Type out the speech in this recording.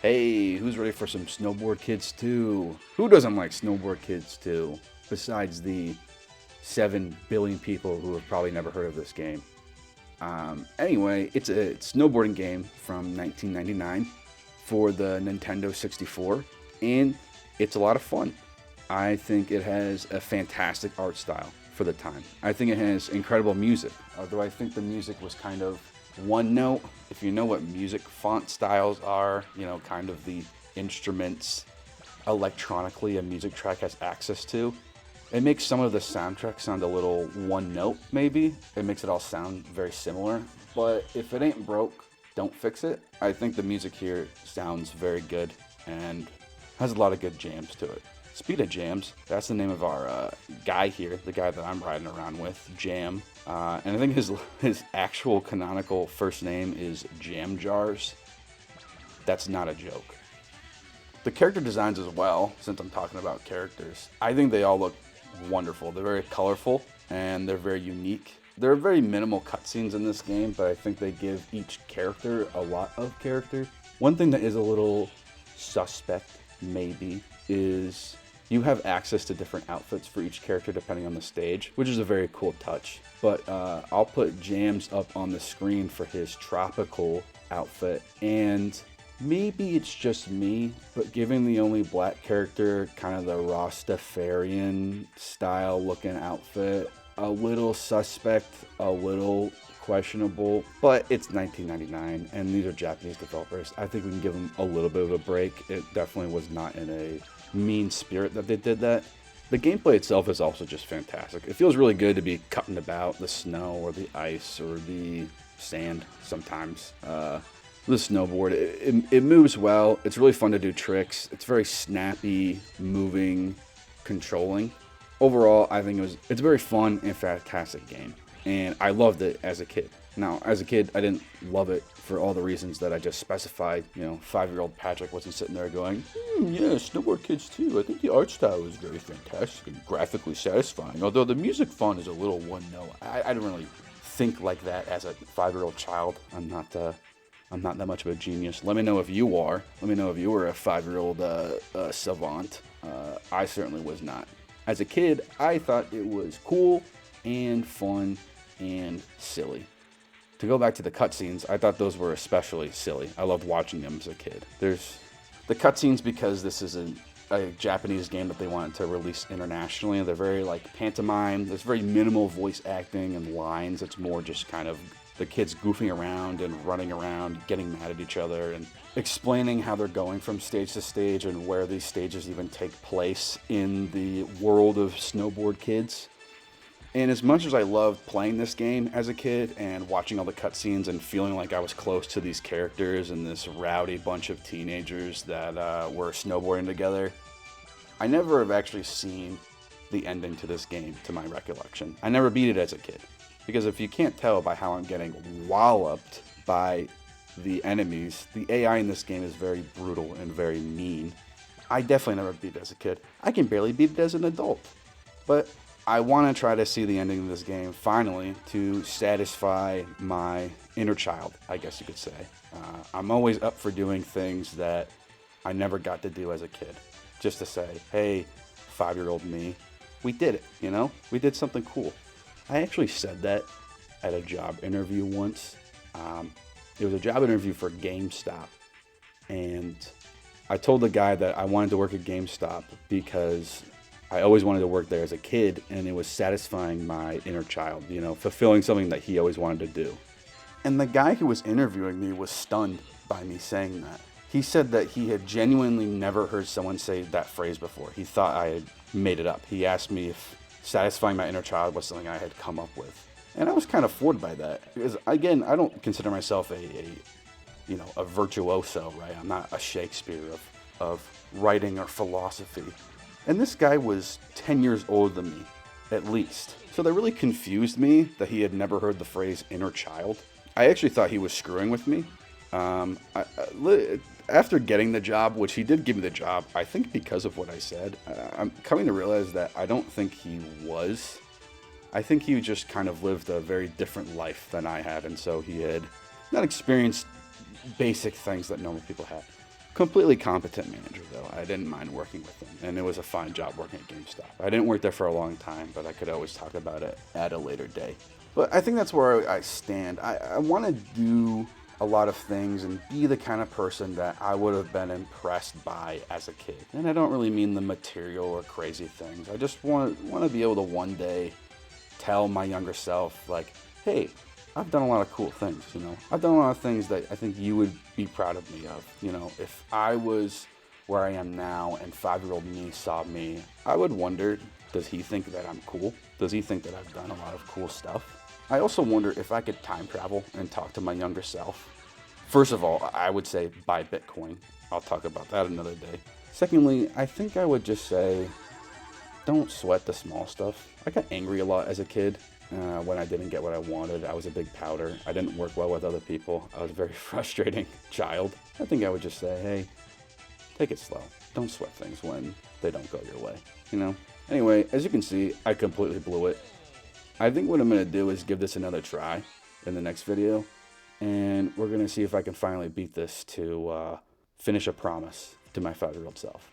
Hey, who's ready for some Snowboard Kids 2? Who doesn't like Snowboard Kids 2? Besides the 7 billion people who have probably never heard of this game. Anyway, it's a snowboarding game from 1999 for the Nintendo 64, and it's a lot of fun. I think it has a fantastic art style for the time. I think it has incredible music, although I think the music was kind of one note. If you know what music font styles are, kind of the instruments electronically a music track has access to, it makes some of the soundtrack sound a little one note, maybe. It makes it all sound very similar. But if it ain't broke, don't fix it. I think the music here sounds very good and has a lot of good jams to it. Speed of Jams, that's the name of our guy here, the guy that I'm riding around with, Jam. And I think his actual canonical first name is Jam Jars. That's not a joke. The character designs as well, since I'm talking about characters, I think they all look wonderful. They're very colorful and they're very unique. There are very minimal cutscenes in this game, but I think they give each character a lot of character. One thing that is a little suspect, maybe, is you have access to different outfits for each character depending on the stage, which is a very cool touch. But I'll put Jams up on the screen for his tropical outfit, and maybe it's just me, but giving the only black character kind of the Rastafarian style looking outfit, a little suspect, a little questionable, but it's 1999 and these are Japanese developers. I think we can give them a little bit of a break. It definitely was not in a mean spirit that they did that. The gameplay itself is also just fantastic. It feels really good to be cutting about the snow or the ice or the sand sometimes. The snowboard, it moves well. It's really fun to do tricks. It's very snappy, moving, controlling. Overall, I think it's a very fun and fantastic game, and I loved it as a kid. Now, as a kid, I didn't love it for all the reasons that I just specified. 5-year-old Patrick wasn't sitting there going, yeah, Snowboard Kids 2. I think the art style is very fantastic and graphically satisfying, although the music font is a little one note. I didn't really think like that as a 5-year-old child. I'm not that much of a genius. Let me know if you are. Let me know if you were a 5-year-old savant. I certainly was not. As a kid, I thought it was cool and fun and silly. To go back to the cutscenes, I thought those were especially silly. I loved watching them as a kid. There's the cutscenes because this is a Japanese game that they wanted to release internationally. They're very pantomime. There's very minimal voice acting and lines. It's more just kind of the kids goofing around and running around, getting mad at each other, and explaining how they're going from stage to stage and where these stages even take place in the world of Snowboard Kids. And as much as I loved playing this game as a kid and watching all the cutscenes and feeling like I was close to these characters and this rowdy bunch of teenagers that were snowboarding together, I never have actually seen the ending to this game, to my recollection. I never beat it as a kid. Because if you can't tell by how I'm getting walloped by the enemies, the AI in this game is very brutal and very mean. I definitely never beat it as a kid. I can barely beat it as an adult. But I want to try to see the ending of this game, finally, to satisfy my inner child, I guess you could say. I'm always up for doing things that I never got to do as a kid. Just to say, hey, 5-year-old me, we did it, We did something cool. I actually said that at a job interview once. It was a job interview for GameStop. And I told the guy that I wanted to work at GameStop because I always wanted to work there as a kid, and it was satisfying my inner child, fulfilling something that he always wanted to do. And the guy who was interviewing me was stunned by me saying that. He said that he had genuinely never heard someone say that phrase before. He thought I had made it up. He asked me if satisfying my inner child was something I had come up with. And I was kind of floored by that. Because, again, I don't consider myself a virtuoso, right? I'm not a Shakespeare of writing or philosophy. And this guy was 10 years older than me, at least. So that really confused me that he had never heard the phrase inner child. I actually thought he was screwing with me. After getting the job, which he did give me the job, I think because of what I said, I'm coming to realize that I don't think he was. I think he just kind of lived a very different life than I had, and so he had not experienced basic things that normal people have. Completely competent manager, though. I didn't mind working with him, and it was a fine job working at GameStop. I didn't work there for a long time, but I could always talk about it at a later day. But I think that's where I stand. I want to do a lot of things and be the kind of person that I would have been impressed by as a kid. And I don't really mean the material or crazy things. I just want to be able to one day tell my younger self, like, hey, I've done a lot of cool things, you know. I've done a lot of things that I think you would be proud of me of. You know, if I was where I am now and 5-year-old me saw me, I would wonder, does he think that I'm cool? Does he think that I've done a lot of cool stuff? I also wonder if I could time travel and talk to my younger self. First of all, I would say buy Bitcoin. I'll talk about that another day. Secondly, I think I would just say, don't sweat the small stuff. I got angry a lot as a kid. When I didn't get what I wanted. I was a big pouter. I didn't work well with other people. I was a very frustrating child. I think I would just say, hey, take it slow. Don't sweat things when they don't go your way, you know? Anyway, as you can see, I completely blew it. I think what I'm going to do is give this another try in the next video, and we're going to see if I can finally beat this to finish a promise to my 5-year-old self.